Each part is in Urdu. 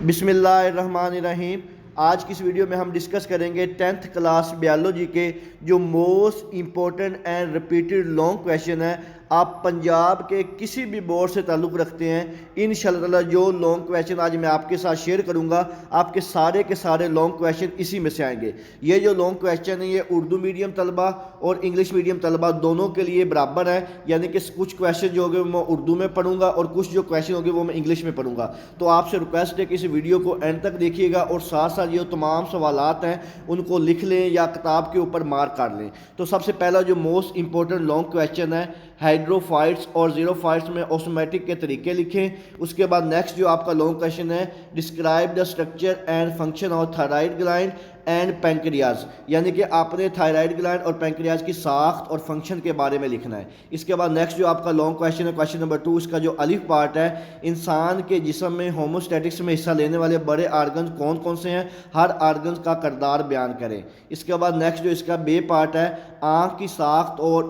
بسم اللہ الرحمن الرحیم۔ آج کی اس ویڈیو میں ہم ڈسکس کریں گے 10th کلاس بیالوجی کے جو most important and repeated long question ہے۔ آپ پنجاب کے کسی بھی بورڈ سے تعلق رکھتے ہیں، انشاءاللہ تعالی جو لانگ کویشچن آج میں آپ کے ساتھ شیئر کروں گا، آپ کے سارے لانگ کویشچن اسی میں سے آئیں گے۔ یہ جو لانگ کویشچن ہے یہ اردو میڈیم طلبہ اور انگلش میڈیم طلبہ دونوں کے لیے برابر ہے، یعنی کہ کچھ کویشچن جو ہوگے وہ میں اردو میں پڑھوں گا اور کچھ جو کویشچن ہوگے وہ میں انگلش میں پڑھوں گا۔ تو آپ سے ریکویسٹ ہے کہ اس ویڈیو کو اینڈ تک دیکھیے گا اور ساتھ ساتھ جو تمام سوالات ہیں ان کو لکھ لیں یا کتاب کے اوپر مارک کر لیں۔ تو سب سے پہلا جو موسٹ امپورٹنٹ لانگ کویشچن ہے، ہائیڈروفائٹس اور زیروفائٹس میں اوسموٹک کے طریقے لکھیں۔ اس کے بعد نیکسٹ جو آپ کا لانگ کویشچن ہے، describe the structure and function of thyroid gland and pancreas, یعنی کہ آپ نے تھائرائڈ گلینڈ اور پینکریاز کی ساخت اور فنکشن کے بارے میں لکھنا ہے۔ اس کے بعد نیکسٹ جو آپ کا لانگ کویشچن ہے، کویشچن نمبر 2، اس کا جو الف پارٹ ہے، انسان کے جسم میں ہوموسٹیٹکس میں حصہ لینے والے بڑے آرگنز کون کون سے ہیں، ہر آرگنز کا کردار بیان کریں۔ اس کے بعد نیکسٹ جو اس کا بے پارٹ ہے، آنکھ کی ساخت اور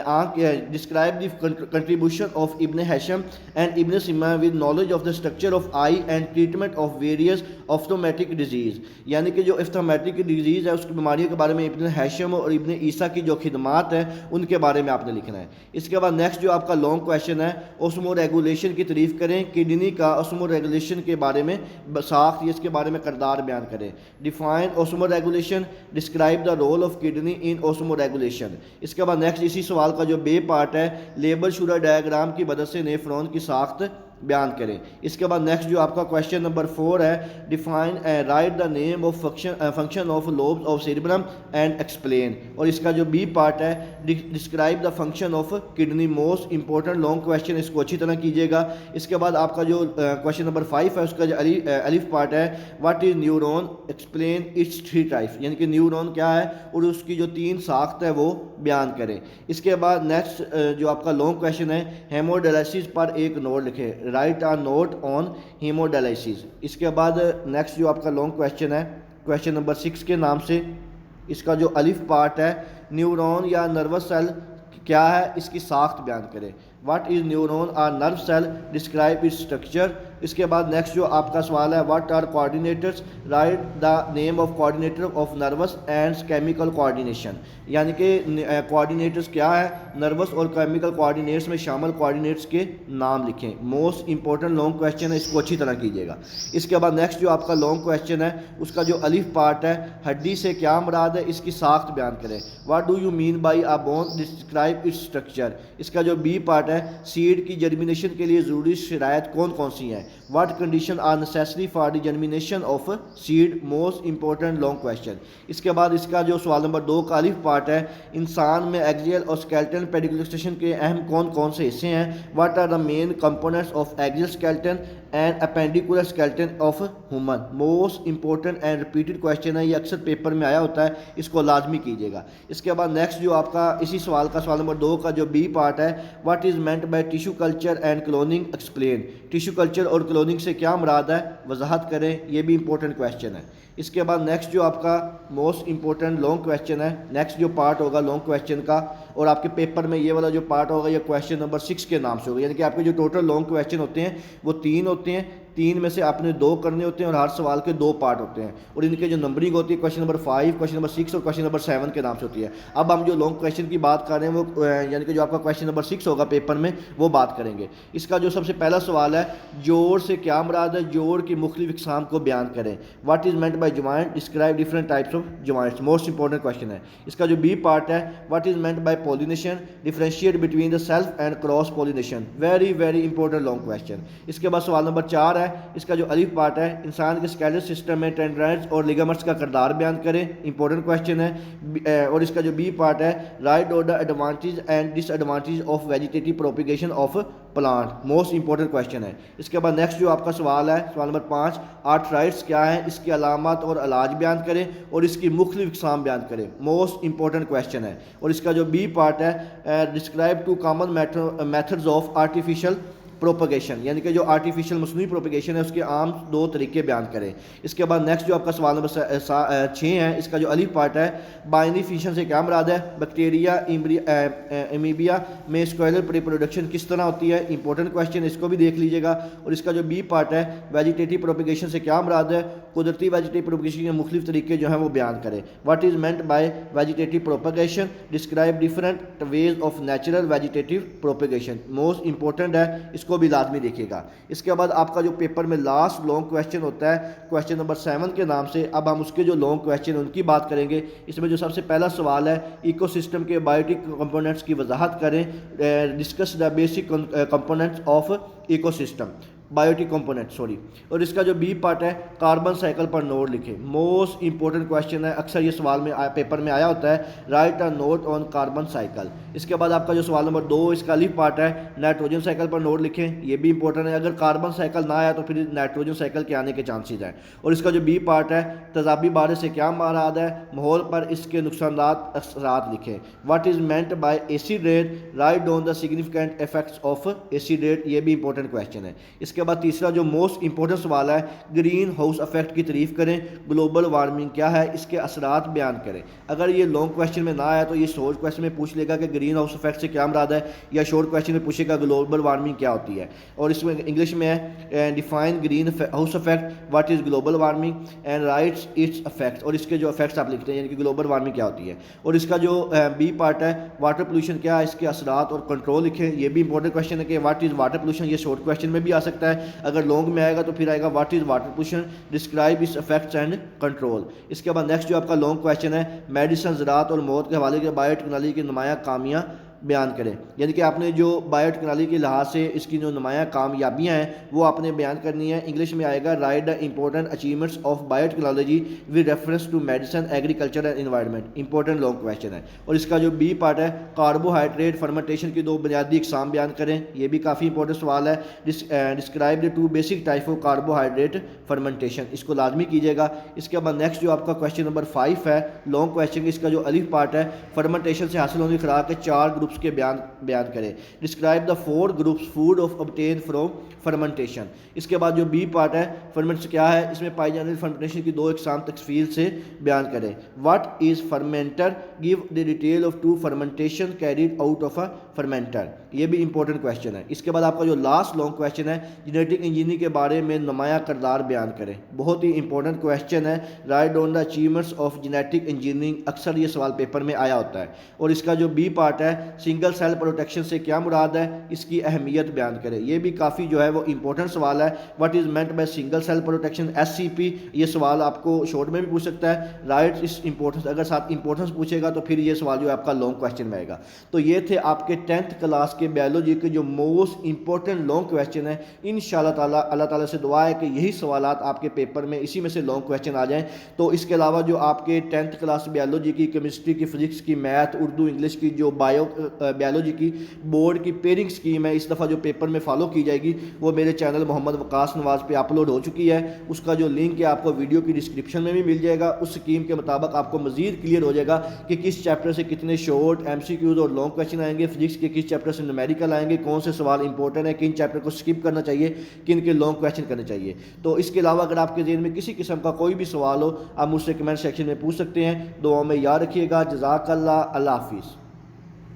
آنکھ ڈسکرائب دی کنٹریبیوشن آف ابن Haytham and Ibn Sina with knowledge of the structure of eye and treatment of various optometric disease, یعنی کہ جو آپٹومیٹک ڈیزیز ہے اس کی بیماریوں کے بارے میں ابن ہیشم اور ابن عیسیٰ کی جو خدمات ہیں ان کے بارے میں آپ نے لکھنا ہے۔ اس کے بعد نیکسٹ جو آپ کا لانگ کویشچن ہے، اوسمو ریگولیشن کی تعریف کریں، کڈنی کا اوسمو ریگولیشن کے بارے میں ساخت، اس کے بارے میں کردار بیان کریں۔ Define osmoregulation, describe the role of kidney in osmoregulation. اس کے بعد نیکسٹ اسی سوال کا جو بے پارٹ ہے، لیبل شوگر ڈائیگرام کی مدد سے نیفرون کی ساخت بیان کریں۔ اس کے بعد نیکسٹ جو آپ کا کویشچن نمبر 4 ہے، define write the name of function of lobes of cerebrum and explain, اور اس کا جو بی پارٹ ہے، describe the function of kidney. Most important long question, اس کو اچھی طرح کیجیے گا۔ اس کے بعد آپ کا جو کویشچن نمبر 5 ہے، اس کا جو الف پارٹ ہے، what is neuron, explain its 3 types, یعنی کہ نیورون کیا ہے اور اس کی جو 3 ساخت ہے وہ بیان کریں۔ اس کے بعد نیکسٹ جو آپ کا لانگ کویشچن ہے، ہیموڈائلسس پر ایک نوٹ لکھیں، رائٹ آ نوٹ آن ہیموڈائلسس۔ اس کے بعد نیکسٹ جو آپ کا لانگ کویشچن ہے، کویشچن نمبر 6 کے نام سے، اس کا جو الف پارٹ ہے، نیورون یا نروس سیل کیا ہے، اس کی ساخت بیان کریں۔ What is neuron or nerve cell, describe its structure. اس کے بعد نیکسٹ جو آپ کا سوال ہے، what are coordinators, write the name of coordinator of nervous and chemical coordination, یعنی کہ کوآرڈینیٹرز کیا ہے، نروس اور کیمیکل کوآرڈینیٹس میں شامل کوآرڈینیٹس کے نام لکھیں۔ موسٹ امپورٹنٹ لانگ کویشچن ہے، اس کو اچھی طرح کیجیے گا۔ اس کے بعد نیکسٹ جو آپ کا لانگ کویشچن ہے، اس کا جو الف پارٹ ہے، ہڈی سے کیا مراد ہے، اس کی ساخت بیان کریں۔ What do you mean by a bone, describe its structure. اس کا جو بی پارٹ ہے، سیڈ کی جرمینیشن کے لیے ضروری شرائط کون کون سی ہیں، what condition are necessary for the germination of seed. Most important long question. اس کے بعد اس کا جو سوال نمبر 2 کا الف پارٹ ہے، انسان میں ایکزیل اور اسکیلٹن پیڈیکلسٹیشن کے اہم کون کون سے حصے ہیں، what are the main components of axial skeleton and appendicular skeleton of human. Most important and repeated question ہے، یہ اکثر پیپر میں آیا ہوتا ہے، اس کو لازمی کیجیے گا۔ اس کے بعد نیکسٹ جو آپ کا اسی سوال کا سوال نمبر 2 کا جو بی پارٹ ہے، what is meant by tissue culture and cloning, explain. Tissue culture اور کلوننگ سے کیا مراد ہے، وضاحت کریں، یہ بھی امپورٹنٹ کویشچن ہے۔ اس کے بعد نیکسٹ جو آپ کا موسٹ امپورٹنٹ لانگ کویشچن ہے، نیکسٹ جو پارٹ ہوگا لانگ کویشچن کا، اور آپ کے پیپر میں یہ والا جو پارٹ ہوگا یہ کویشچن نمبر 6 کے نام سے ہوگا، یعنی کہ آپ کے جو ٹوٹل لانگ کویشچن ہوتے ہیں وہ 3 ہوتے ہیں، 3 میں سے آپ نے 2 کرنے ہوتے ہیں اور ہر سوال کے 2 پارٹ ہوتے ہیں، اور ان کے جو نمبرنگ ہوتی ہے کویشچن نمبر 5، کویشچن نمبر 6 اور کویشچن نمبر 7 کے نام سے ہوتی ہے۔ اب ہم جو لانگ کویشچن کی بات کر رہے ہیں وہ یعنی کہ جو آپ کا کویشچن نمبر 6 ہوگا پیپر میں وہ بات کریں گے۔ اس کا جو سب سے پہلا سوال ہے، جوڑ سے کیا مراد ہے، جوڑ کی مختلف اقسام کو بیان کریں۔ What is meant by joint, describe different types of joints. Most important question ہے۔ اس کا جو بی پارٹ ہے، what is meant by pollination, differentiate between the self and cross pollination. Very important long question. اس کے بعد سوال نمبر 4 ہے، اس کا جو الف پارٹ ہے، انسان کے اسکیلیٹل سسٹم میں ٹینڈرائٹس اور لیگامنٹس کا کردار بیان کریں، امپورٹنٹ کویشچن ہے۔ اور اس کا جو بی پارٹ ہے، write down the advantage and disadvantage of vegetative propagation of plant. Most important question ہے۔ اس کے بعد نیکسٹ جو آپ کا سوال ہے، سوال نمبر 5، آرتھرائٹس کیا ہے، اس کی علامات اور علاج بیان کریں اور اس کی مختلف اقسام بیان کریں۔ موسٹ امپورٹنٹ کویشچن ہے۔ اور اس کا جو بی پارٹ ہے، describe 2 common methods of artificial propagation یعنی کہ جو آرٹیفیشل مصنوعی پروپگیشن ہے اس کے عام 2 طریقے بیان کریں. اس کے بعد نیکسٹ جو آپ کا سوال نمبر 6 ہے, اس کا جو الف پارٹ ہے بائنری فنکشن سے کیا مراد ہے, بیکٹیریا امیبیا میں اسکوائلر ریپروڈکشن کس طرح ہوتی ہے, امپورٹنٹ کویشچن, اس کو بھی دیکھ لیجیے گا. اور اس کا جو بی پارٹ ہے ویجیٹیٹیو پروپگیشن سے کیا مراد ہے, قدرتی ویجیٹیٹیو پروپگیشن کے مختلف طریقے جو ہیں وہ بیان کریں. What is meant by vegetative propagation, describe different ways of natural vegetative propagation, most important ہے, اس کو بھی لازمی دیکھیے گا. اس کے بعد آپ کا جو پیپر میں لاسٹ لانگ کویشچن ہوتا ہے کویشچن نمبر 7 کے نام سے, اب ہم اس کے جو لانگ کویشچن ان کی بات کریں گے. اس میں جو سب سے پہلا سوال ہے ایکو سسٹم کے بایوٹک کمپوننٹس کی وضاحت کریں, discuss the basic components of ecosystem, biotic component sorry. اور اس کا جو بی پارٹ ہے کاربن سائیکل پر نوٹ لکھیں, موسٹ امپورٹنٹ کویشچن ہے, اکثر یہ سوال میں پیپر میں آیا ہوتا ہے, write a note on carbon cycle. اس کے بعد آپ کا جو سوال نمبر 2 اس کا الف پارٹ ہے نائٹروجن سائیکل پر نوٹ لکھیں, یہ بھی امپورٹنٹ ہے, اگر کاربن سائیکل نہ آیا تو پھر نائٹروجن سائیکل کے آنے کے چانسز ہیں. اور اس کا جو بی پارٹ ہے تیزابی بارش سے کیا مراد ہے, ماحول پر اس کے نقصانات اثرات لکھیں. What is meant by acid rain, write down the significant effects of acid rain, یہ بھی امپورٹنٹ کویشچن ہے. اس کے بعد تیسرا جو موسٹ امپورٹنٹ سوال ہے گرین ہاؤس افیکٹ کی تعریف کریں, گلوبل وارمنگ کیا ہے, اس کے اثرات بیان کریں. اگر یہ لانگ کویشچن میں نہ آیا تو یہ شارٹ کویشچن میں پوچھ لے گا کہ گرین ہاؤس افیکٹ سے کیا مراد ہے, یا شارٹ کویشچن میں پوچھے گا گلوبل وارمنگ کیا ہوتی ہے. اور اس میں انگلش میں ہے define greenhouse effect, what is global warming and writes its effect, اور اس کے جو افیکٹس آپ لکھتے ہیں یعنی کہ گلوبل وارمنگ کیا ہوتی ہے. اور اس کا جو بی پارٹ ہے واٹر پولوشن کیا ہے, اس کے اثرات اور کنٹرول لکھیں, یہ بھی امپورٹنٹ کویشچن ہے کہ واٹ از واٹر پولوشن, یہ شارٹ کویشچن میں بھی آ سکتا ہے, اگر لانگ میں آئے گا تو پھر آئے گا what is water pollution, describe its effects and control. اس کے بعد نیکسٹ جو آپ کا لانگ کویشچن ہے میڈیسن, زراعت اور موت کے حوالے کے بایو ٹیکنالوجی کی نمایاں کامیاں بیان کریں, یعنی کہ آپ نے جو بایو ٹیکنالوجی کے لحاظ سے اس کی جو نمایاں کامیابیاں ہیں وہ آپ نے بیان کرنی ہے. انگلش میں آئے گا write the important achievements of biotechnology with reference to medicine, agriculture and environment, important long question ہے. اور اس کا جو بی پارٹ ہے کاربوہائیڈریٹ فرمنٹیشن کی 2 بنیادی اقسام بیان کریں, یہ بھی کافی امپورٹنٹ سوال ہے. Describe the 2 basic type of carbohydrate fermentation, اس کو لازمی کیجیے گا. اس کے بعد نیکسٹ جو آپ کا کویشچن نمبر 5 ہے لانگ کویشچن, اس کا جو الف پارٹ ہے فرمنٹیشن سے حاصل ہونے خوراک کے 4 گروپس کے بیان کریں, describe the 4 groups food of obtained from fermentation. اس کے بعد جو بی پارٹ ہے فرمنٹس کیا ہے, اس میں پائی جانے والی فرمنٹیشن کی 2 اقسام تفصیل سے بیان کریں. What is fermenter, give the detail of 2 fermentation carried out of a fermenter, یہ بھی امپورٹنٹ کویشچن ہے. اس کے بعد آپ کا جو لاسٹ لانگ کویشچن ہے جینیٹک انجینئرنگ کے بارے میں نمایاں کردار بیان کریں, بہت ہی امپورٹنٹ کویشچن ہے. Write down the achievements of genetic engineering, اکثر یہ سوال پیپر میں آیا ہوتا ہے. اور اس کا جو بی پارٹ ہے سنگل سیل پروٹیکشن سے کیا مراد ہے, اس کی اہمیت بیان کریں, یہ بھی کافی جو ہے وہ امپورٹنٹ سوال ہے. What is meant by single cell protection, SCP, یہ سوال آپ کو شارٹ میں بھی پوچھ سکتا ہے. رائٹ اس امپورٹنس, اگر ساتھ امپورٹنس پوچھے گا تو پھر یہ سوال جو ہے آپ کا لانگ کویشچن میں آئے گا. تو یہ تھے آپ کے 10th کلاس کے بایولوجی کے جو موسٹ امپورٹنٹ لانگ کویشچن ہیں. انشاءاللہ تعالیٰ اللہ تعالیٰ سے دعا ہے کہ یہی سوالات آپ کے پیپر میں اسی میں سے لانگ کویشچن آ جائیں. تو اس کے علاوہ جو آپ کے 10th کلاس بایولوجی کی, کیمسٹری کی, فزکس کی, میتھ, اردو, انگلش کی جو بایولوجی کی بورڈ کی پیئرنگ اسکیم ہے اس دفعہ جو پیپر میں فالو کی جائے گی وہ میرے چینل محمد وقاص نواز پہ اپلوڈ ہو چکی ہے. اس کا جو لنک ہے آپ کو ویڈیو کی ڈسکرپشن میں بھی مل جائے گا. اس اسکیم کے مطابق آپ کو مزید کلیئر ہو جائے گا کہ کس چیپٹر سے کتنے شارٹ MCQs اور لانگ کویشچن آئیں گے, فزکس کے کس چیپٹر سے نومیریکل آئیں گے, کون سے سوال امپورٹنٹ ہیں, کن چیپٹر کو اسکپ کرنا چاہیے, کن کے لانگ کویشچن کرنے چاہیے. تو اس کے علاوہ اگر آپ کے ذہن میں کسی قسم کا کوئی بھی سوال ہو آپ مجھ سے کمنٹ سیکشن میں پوچھ سکتے ہیں. دعاؤں میں یاد رکھیے گا. جزاک اللہ. اللہ حافظ.